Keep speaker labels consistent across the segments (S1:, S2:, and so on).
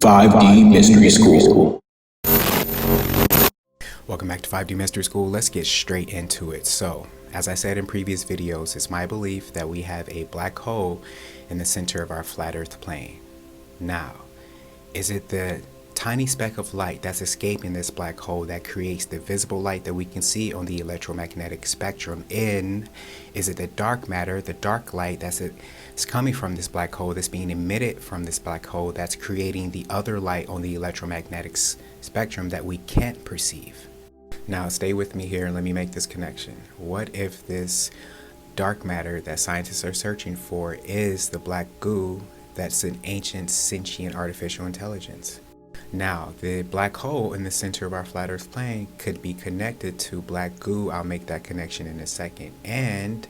S1: 5D Mystery School.
S2: Welcome back to 5D Mystery School. Let's get straight into it. So, as I said in previous videos, it's my belief that we have a black hole in the center of our flat earth plane. Now, is it the tiny speck of light that's escaping this black hole that creates the visible light that we can see on the electromagnetic spectrum? Is it the dark matter, the dark light that's coming from this black hole, that's being emitted from this black hole, that's creating the other light on the electromagnetic spectrum that we can't perceive? Now, stay with me here and let me make this connection. What if this dark matter that scientists are searching for is the black goo that's an ancient sentient artificial intelligence? Now, the black hole in the center of our flat earth plane could be connected to black goo. I'll make that connection in a second. And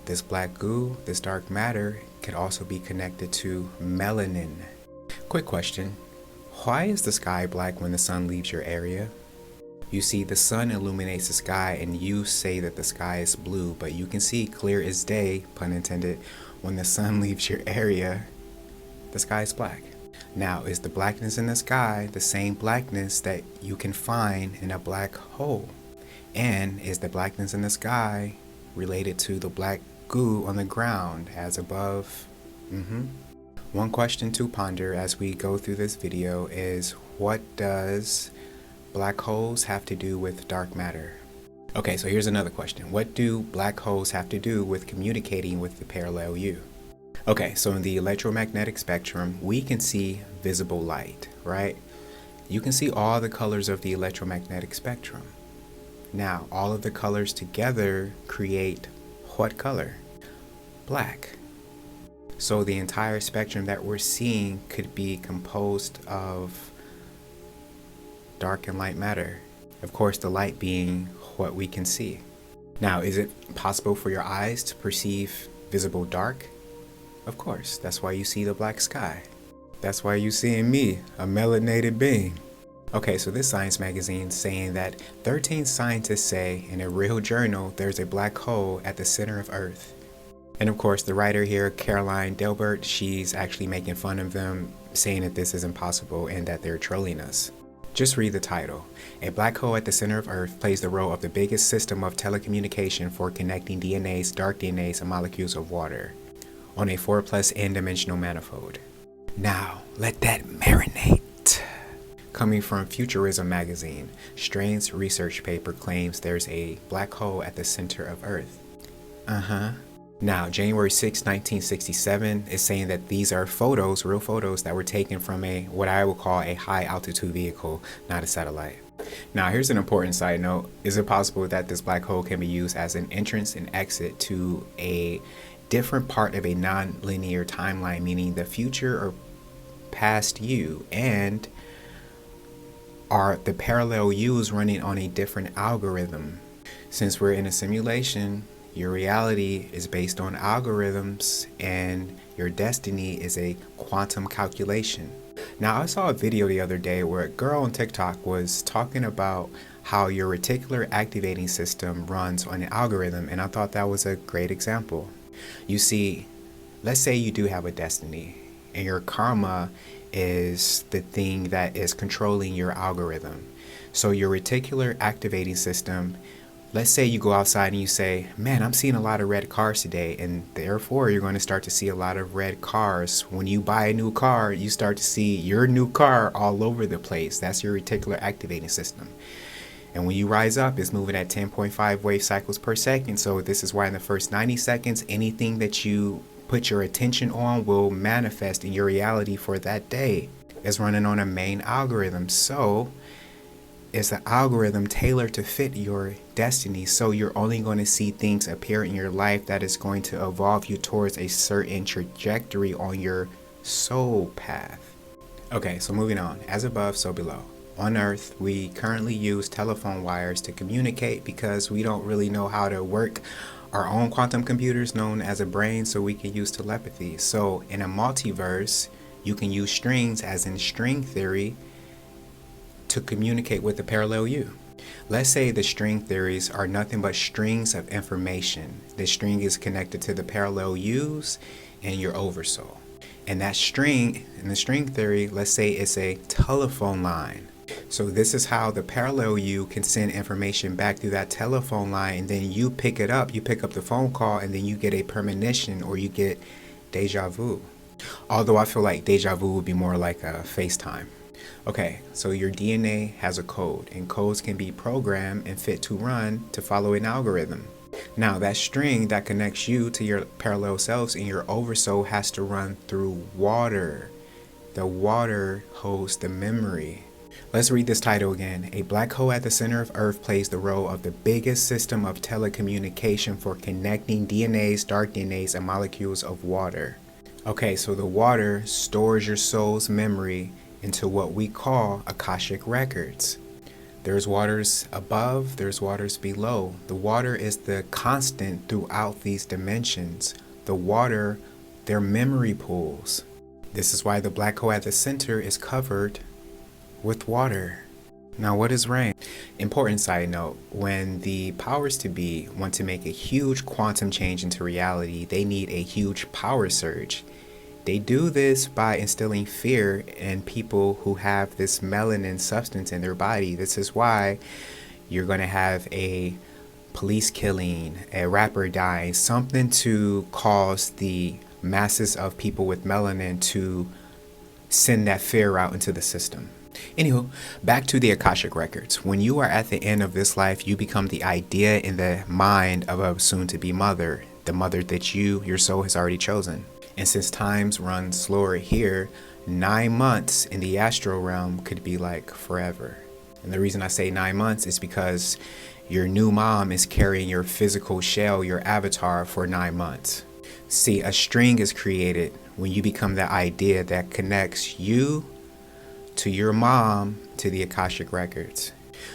S2: this black goo, this dark matter, could also be connected to melanin. Quick question. Why is the sky black when the sun leaves your area? You see, the sun illuminates the sky and you say that the sky is blue, but you can see clear as day, pun intended, when the sun leaves your area, the sky is black. Now, is the blackness in the sky the same blackness that you can find in a black hole? And is the blackness in the sky related to the black goo on the ground as above? One question to ponder as we go through this video is, what does black holes have to do with dark matter? Okay, so here's another question. What do black holes have to do with communicating with the parallel U? Okay, so in the electromagnetic spectrum, we can see visible light, right? You can see all the colors of the electromagnetic spectrum. Now, all of the colors together create what color? Black. So the entire spectrum that we're seeing could be composed of dark and light matter. Of course, the light being what we can see. Now, is it possible for your eyes to perceive visible dark? Of course, that's why you see the black sky. That's why you seeing me, a melanated being. Okay, so this science magazine saying that 13 scientists say in a real journal there's a black hole at the center of Earth. And of course, the writer here, Caroline Delbert, she's actually making fun of them, saying that this is impossible and that they're trolling us. Just read the title. A black hole at the center of Earth plays the role of the biggest system of telecommunication for connecting DNAs, dark DNAs, and molecules of water on a 4+ n-dimensional manifold. Now, let that marinate. Coming from Futurism magazine, Strain's research paper claims there's a black hole at the center of Earth. Now, January 6, 1967 is saying that these are photos, real photos, that were taken from what I would call a high altitude vehicle, not a satellite. Now, here's an important side note. Is it possible that this black hole can be used as an entrance and exit to a different part of a non-linear timeline, meaning the future or past you, and are the parallel U's running on a different algorithm? Since we're in a simulation, your reality is based on algorithms and your destiny is a quantum calculation. Now, I saw a video the other day where a girl on TikTok was talking about how your reticular activating system runs on an algorithm, and I thought that was a great example. You see, let's say you do have a destiny and your karma is the thing that is controlling your algorithm. So your reticular activating system, let's say you go outside and you say, man, I'm seeing a lot of red cars today, and therefore you're going to start to see a lot of red cars. When you buy a new car, you start to see your new car all over the place. That's your reticular activating system. And when you rise up, it's moving at 10.5 wave cycles per second. So this is why in the first 90 seconds, anything that you put your attention on will manifest in your reality for that day. It's running on a main algorithm. So it's an algorithm tailored to fit your destiny. So you're only going to see things appear in your life that is going to evolve you towards a certain trajectory on your soul path. Okay, so moving on. As above, so below. On Earth, we currently use telephone wires to communicate because we don't really know how to work our own quantum computers known as a brain, so we can use telepathy. So in a multiverse, you can use strings, as in string theory, to communicate with the parallel you. Let's say the string theories are nothing but strings of information. The string is connected to the parallel U's and your oversoul. And that string, in the string theory, let's say it's a telephone line. So this is how the parallel you can send information back through that telephone line, and then you pick it up, you pick up the phone call, and then you get a premonition, or you get deja vu. Although I feel like deja vu would be more like a FaceTime. Okay, so your DNA has a code, and codes can be programmed and fit to run to follow an algorithm. Now that string that connects you to your parallel selves in your oversoul has to run through water. The water holds the memory. Let's read this title again. A black hole at the center of Earth plays the role of the biggest system of telecommunication for connecting DNAs, dark DNAs, and molecules of water. Okay, so the water stores your soul's memory into what we call Akashic records. There's waters above, there's waters below. The water is the constant throughout these dimensions. The water, they're memory pools. This is why the black hole at the center is covered with water. Now, what is rain? Important side note, when the powers to be want to make a huge quantum change into reality, they need a huge power surge. They do this by instilling fear in people who have this melanin substance in their body. This is why you're going to have a police killing, a rapper dying, something to cause the masses of people with melanin to send that fear out into the system. Anywho, back to the Akashic records. When you are at the end of this life, you become the idea in the mind of a soon-to-be mother, the mother that your soul has already chosen. And since times run slower here, 9 months in the astral realm could be like forever. And the reason I say 9 months is because your new mom is carrying your physical shell, your avatar, for 9 months. See, a string is created when you become the idea that connects you to your mom to the Akashic records.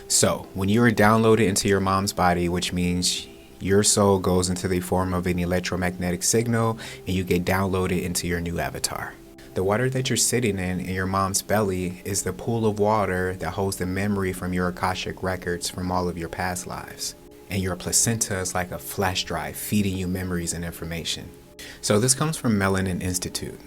S2: So when you are downloaded into your mom's body, which means your soul goes into the form of an electromagnetic signal and you get downloaded into your new avatar. The water that you're sitting in your mom's belly is the pool of water that holds the memory from your Akashic records from all of your past lives. And your placenta is like a flash drive feeding you memories and information. So this comes from Melanin Institute.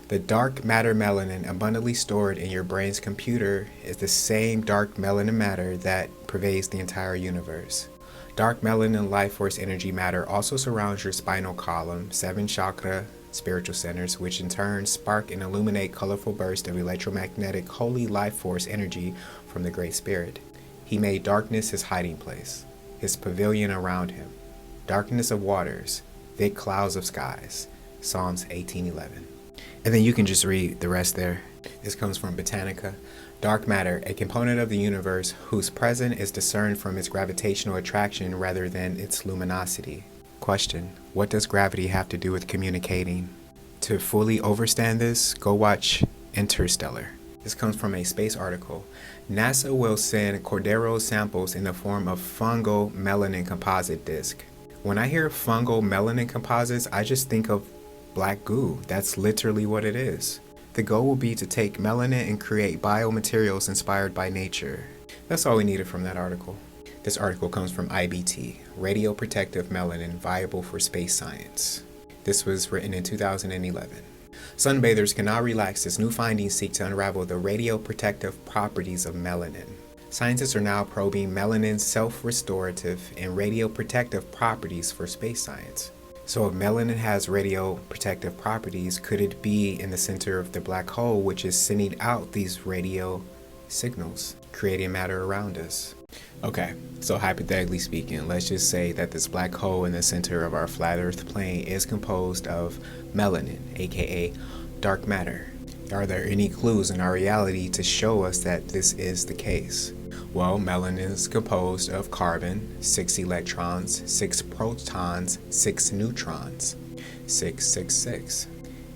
S2: The dark matter melanin abundantly stored in your brain's computer is the same dark melanin matter that pervades the entire universe. Dark melanin life force energy matter also surrounds your spinal column, 7 chakra spiritual centers, which in turn spark and illuminate colorful bursts of electromagnetic holy life force energy from the Great Spirit. He made darkness his hiding place, his pavilion around him, darkness of waters, thick clouds of skies. Psalms 18:11. And then you can just read the rest there. This comes from Botanica. Dark matter, a component of the universe whose presence is discerned from its gravitational attraction rather than its luminosity. Question: what does gravity have to do with communicating? To fully understand this, go watch Interstellar. This comes from a space article. NASA will send Cordero samples in the form of fungal melanin composite disc. When I hear fungal melanin composites, I just think of black goo. That's literally what it is. The goal will be to take melanin and create biomaterials inspired by nature. That's all we needed from that article. This article comes from IBT, Radioprotective Melanin Viable for Space Science. This was written in 2011. Sunbathers can now relax as new findings seek to unravel the radioprotective properties of melanin. Scientists are now probing melanin's self-restorative and radioprotective properties for space science. So if melanin has radioprotective properties, could it be in the center of the black hole, which is sending out these radio signals, creating matter around us? Okay, so hypothetically speaking, let's just say that this black hole in the center of our flat earth plane is composed of melanin, aka dark matter. Are there any clues in our reality to show us that this is the case? Well, melanin is composed of carbon, 6 electrons, 6 protons, 6 neutrons, 666,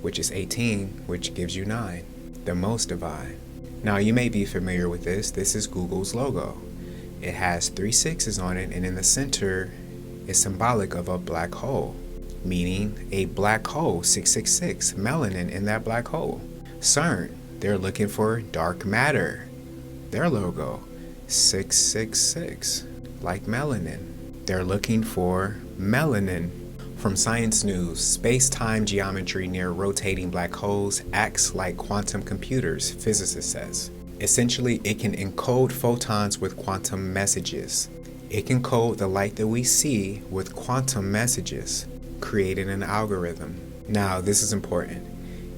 S2: which is 18, which gives you 9, the most divine. Now, you may be familiar with this. This is Google's logo. It has 3 6s on it, and in the center is symbolic of a black hole, meaning a black hole, 666, melanin in that black hole. CERN, they're looking for dark matter. Their logo, 666, like melanin. They're looking for melanin From Science News, space-time geometry near rotating black holes acts like quantum computers, physicist says. Essentially, it can encode photons with quantum messages. It can code the light that we see with quantum messages, creating an algorithm. Now, this is important.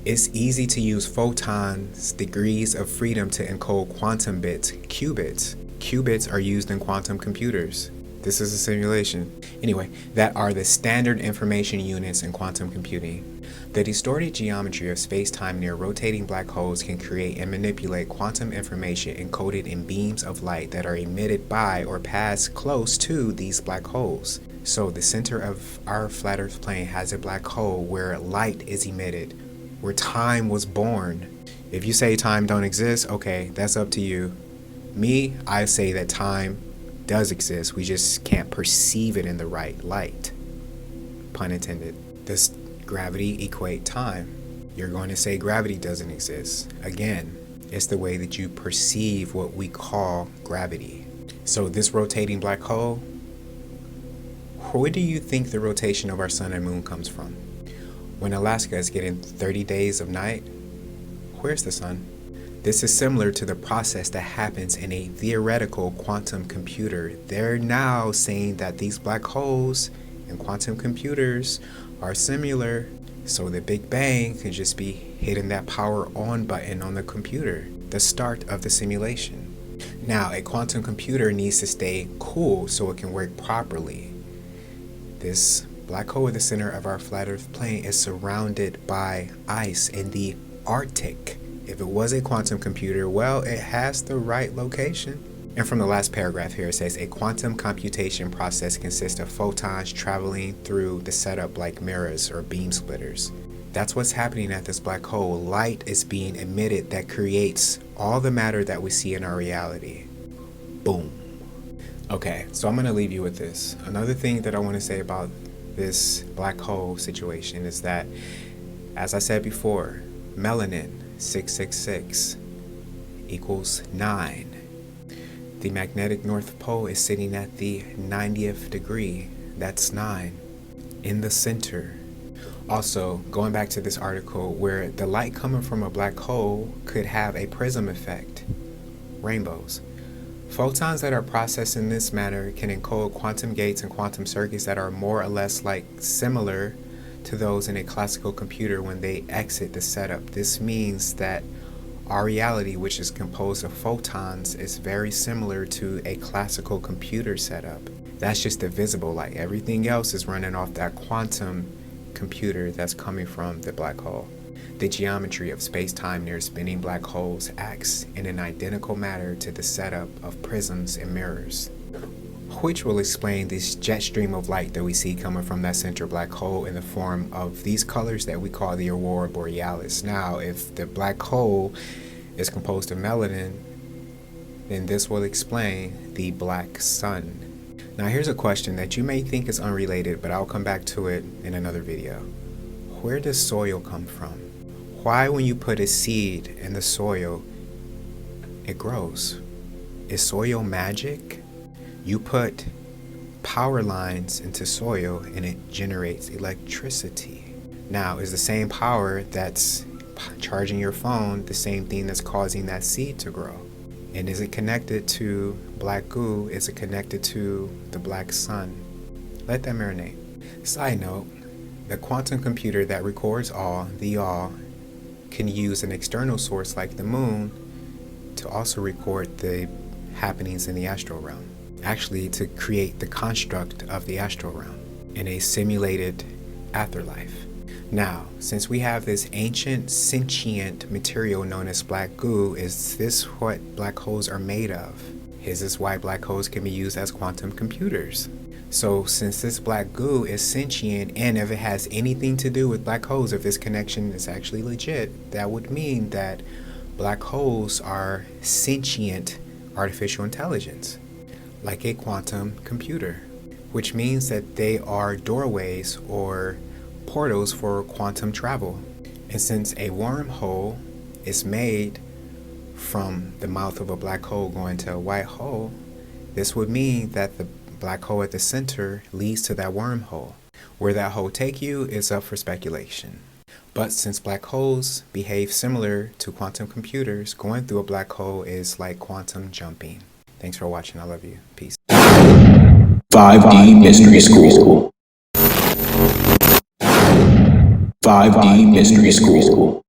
S2: It's easy to use photons' degrees of freedom to encode quantum bits, qubits. Qubits are used in quantum computers. This is a simulation. Anyway, that are the standard information units in quantum computing. The distorted geometry of space-time near rotating black holes can create and manipulate quantum information encoded in beams of light that are emitted by or pass close to these black holes. So the center of our flat Earth plane has a black hole where light is emitted, where time was born. If you say time don't exist, okay, that's up to you. Me, I say that time does exist, we just can't perceive it in the right light. Pun intended. Does gravity equate time? You're going to say gravity doesn't exist. Again, it's the way that you perceive what we call gravity. So this rotating black hole, where do you think the rotation of our sun and moon comes from? When Alaska is getting 30 days of night, where's the sun? This is similar to the process that happens in a theoretical quantum computer. They're now saying that these black holes in quantum computers are similar, so the Big Bang can just be hitting that power on button on the computer, the start of the simulation. Now, a quantum computer needs to stay cool so it can work properly. This black hole at the center of our flat Earth plane is surrounded by ice in the Arctic. If it was a quantum computer, well, it has the right location. And from the last paragraph here, it says a quantum computation process consists of photons traveling through the setup like mirrors or beam splitters. That's what's happening at this black hole. Light is being emitted that creates all the matter that we see in our reality. Boom. Okay, so I'm gonna leave you with this. Another thing that I wanna say about this black hole situation is that, as I said before, melanin, 666 equals 9. The magnetic North Pole is sitting at the 90th degree. That's 9 in the center. Also, going back to this article where the light coming from a black hole could have a prism effect, rainbows. Photons that are processed in this manner can encode quantum gates and quantum circuits that are more or less similar to those in a classical computer when they exit the setup. This means that our reality, which is composed of photons, is very similar to a classical computer setup. That's just the visible light. Everything else is running off that quantum computer that's coming from the black hole. The geometry of space-time near spinning black holes acts in an identical manner to the setup of prisms and mirrors, which will explain this jet stream of light that we see coming from that center black hole in the form of these colors that we call the aurora borealis. Now, if the black hole is composed of melanin, then this will explain the black sun. Now, here's a question that you may think is unrelated, but I'll come back to it in another video. Where does soil come from? Why, when you put a seed in the soil, it grows? Is soil magic? You put power lines into soil and it generates electricity. Now, is the same power that's charging your phone the same thing that's causing that seed to grow? And is it connected to black goo? Is it connected to the black sun? Let that marinate. Side note, the quantum computer that records all can use an external source like the moon to also record the happenings in the astral realm. Actually, to create the construct of the astral realm in a simulated afterlife. Now, since we have this ancient sentient material known as black goo, is this what black holes are made of? Is this why black holes can be used as quantum computers? So since this black goo is sentient, and if it has anything to do with black holes, if this connection is actually legit, that would mean that black holes are sentient artificial intelligence, like a quantum computer, which means that they are doorways or portals for quantum travel. And since a wormhole is made from the mouth of a black hole going to a white hole, this would mean that the black hole at the center leads to that wormhole, Where that hole take you is up for speculation. But since black holes behave similar to quantum computers, going through a black hole is like quantum jumping. Thanks for watching. I love you. Peace.
S1: 5D Mystery School. 5D Mystery School.